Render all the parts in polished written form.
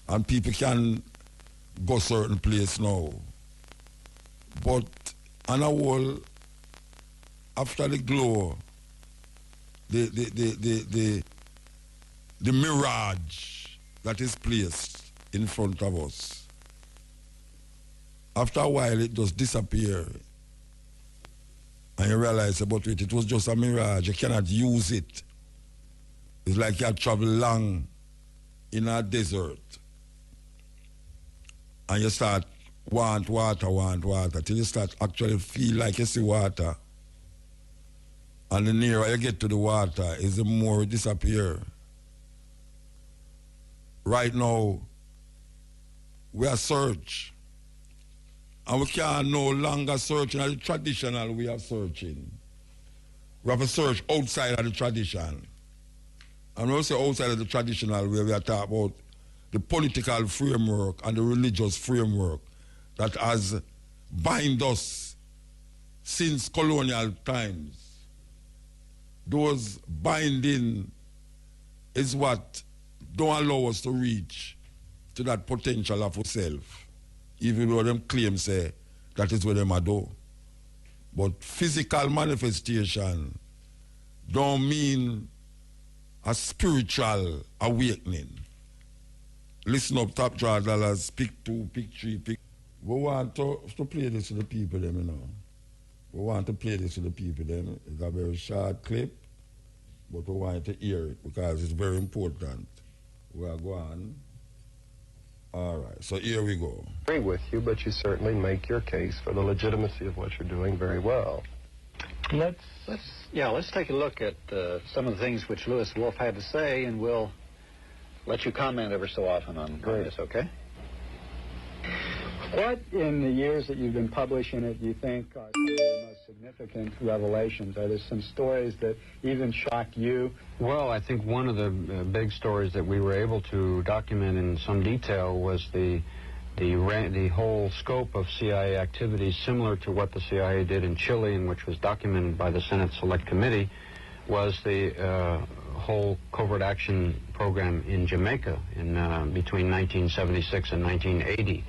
and people can go certain place now. But on a whole, after the glow, the mirage that is placed in front of us, after a while it just disappears. And you realize about it was just a mirage. You cannot use it. It's like you have traveled long in a desert. And you start want water, till you start actually feel like you see water. And the nearer you get to the water, is the more it disappears. Right now, we are search. And we can no longer search in the traditional way of searching. We have to search outside of the tradition. And when we say outside of the traditional way, we are talking about the political framework and the religious framework that has bind us since colonial times. Those binding is what don't allow us to reach to that potential of ourselves, even though them claim say that is what them are do. But physical manifestation don't mean a spiritual awakening. Listen up, Top Draw Dollars, pick 2, pick 3, pick. We want to play this to the people, them, you know. We want to play this to the people, them. It's a very short clip, but we want to hear it because it's very important. We are going. All right, so here we go. I agree with you, but you certainly make your case for the legitimacy of what you're doing very well. Let's take a look at some of the things which Lewis Wolf had to say, and we'll let you comment ever so often on this, okay? What, in the years that you've been publishing it, do you think are some of the most significant revelations? Are there some stories that even shocked you? Well, I think one of the big stories that we were able to document in some detail was the whole scope of CIA activities, similar to what the CIA did in Chile, and which was documented by the Senate Select Committee, was the whole covert action program in Jamaica in between 1976 and 1980.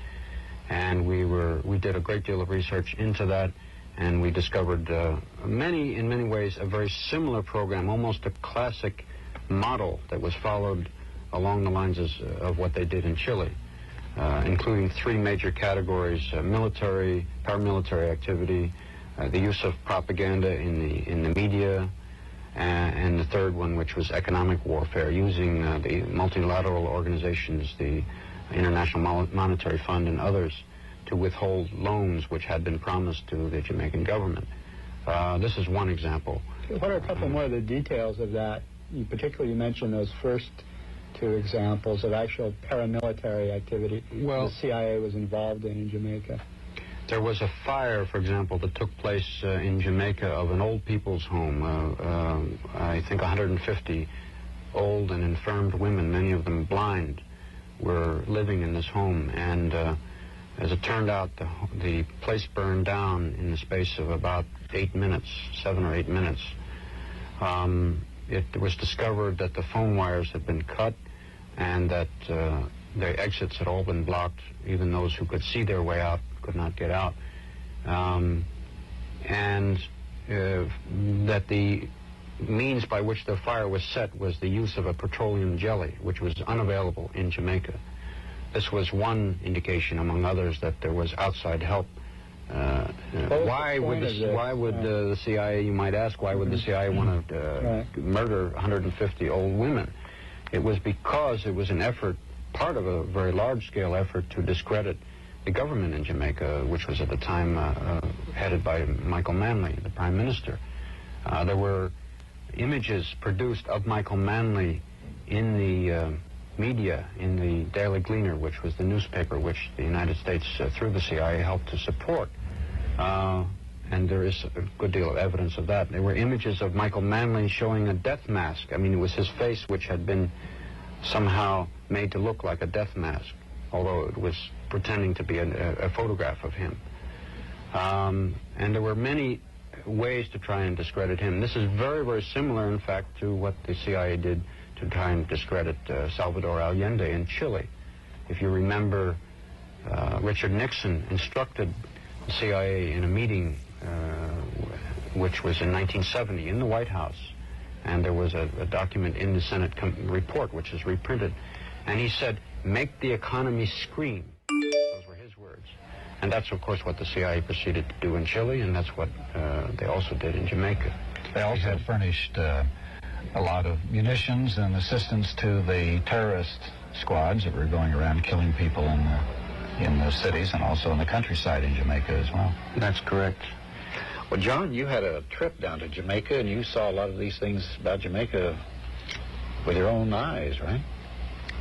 And we did a great deal of research into that, and we discovered in many ways a very similar program, almost a classic model that was followed along the lines of what they did in Chile, including 3 major categories: military, paramilitary activity, the use of propaganda in the media, and the third one, which was economic warfare, using the multilateral organizations, the International Monetary Fund and others, to withhold loans which had been promised to the Jamaican government. This is one example. What are a couple more of the details of that? You mentioned those first 2 examples of actual paramilitary activity the CIA was involved in Jamaica. There was a fire, for example, that took place in Jamaica of an old people's home. I think 150 old and infirmed women, many of them blind, were living in this home. And as it turned out, the place burned down in the space of about 8 minutes, 7 or 8 minutes. It was discovered that the phone wires had been cut and that their exits had all been blocked. Even those who could see their way out could not get out. That the means by which the fire was set was the use of a petroleum jelly, which was unavailable in Jamaica. This was one indication, among others, that there was outside help. Why would the CIA, you might ask, why would the CIA want to murder 150 old women? It was because it was an effort, part of a very large-scale effort, to discredit the government in Jamaica, which was at the time headed by Michael Manley, the Prime Minister. There were images produced of Michael Manley in the media, in the Daily Gleaner, which was the newspaper which the United States, through the CIA, helped to support. And there is a good deal of evidence of that. There were images of Michael Manley showing a death mask. I mean, it was his face which had been somehow made to look like a death mask, although it was pretending to be a photograph of him. And there were many ways to try and discredit him. This is very, very similar, in fact, to what the CIA did to try and discredit Salvador Allende in Chile. If you remember, Richard Nixon instructed the CIA in a meeting which was in 1970 in the White House, and there was a document in the Senate report which is reprinted, and he said, "Make the economy scream." Those were his words. And that's, of course, what the CIA proceeded to do in Chile, and that's what they also did in Jamaica. They also furnished a lot of munitions and assistance to the terrorist squads that were going around killing people in the cities and also in the countryside in Jamaica as well. That's correct. Well, John, you had a trip down to Jamaica, and you saw a lot of these things about Jamaica with your own eyes, right?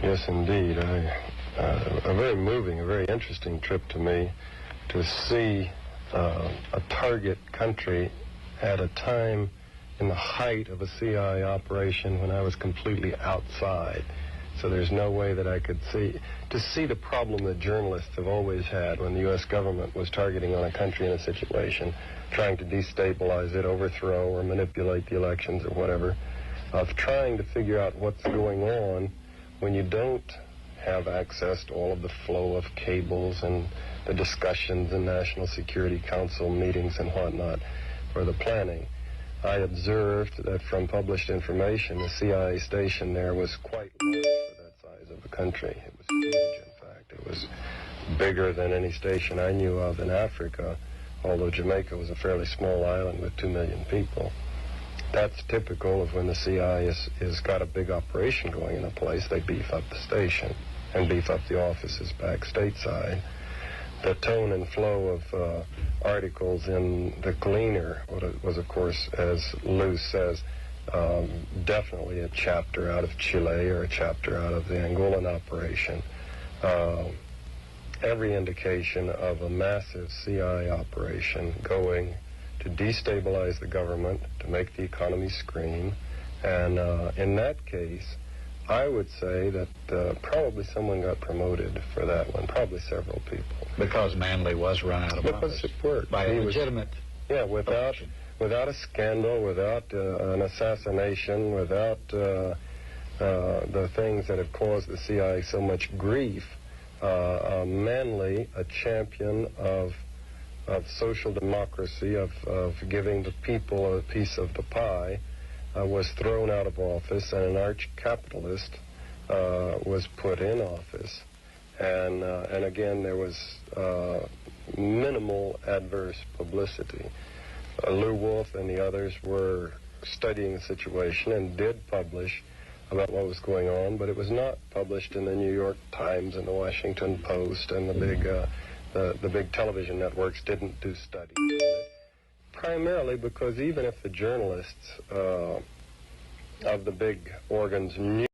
Yes, indeed. A very moving, a very interesting trip to me to see a target country at a time in the height of a CIA operation when I was completely outside. So there's no way that I could see the problem that journalists have always had when the U.S. government was targeting on a country in a situation, trying to destabilize it, overthrow or manipulate the elections or whatever, of trying to figure out what's going on when you don't have access to all of the flow of cables and the discussions in National Security Council meetings and whatnot for the planning. I observed that from published information, the CIA station there was quite large for that size of a country. It was huge, in fact. It was bigger than any station I knew of in Africa, although Jamaica was a fairly small island with 2 million people. That's typical of when the CIA has got a big operation going in a place. They beef up the station and beef up the offices back stateside. The tone and flow of articles in the Gleaner was, of course, as Lou says, definitely a chapter out of Chile or a chapter out of the Angolan operation. Every indication of a massive CIA operation going to destabilize the government, to make the economy scream. And in that case, I would say that probably someone got promoted for that one, probably several people. Because Manley was run out of office. Because it worked. By a legitimate... Yeah, without a scandal, without an assassination, without the things that have caused the CIA so much grief, Manley, a champion of social democracy, of giving the people a piece of the pie, was thrown out of office, and an arch-capitalist was put in office. And again, there was minimal adverse publicity. Lew Wolf and the others were studying the situation and did publish about what was going on, but it was not published in the New York Times and the Washington Post, and the big television networks didn't do studies on it. Primarily because even if the journalists of the big organs knew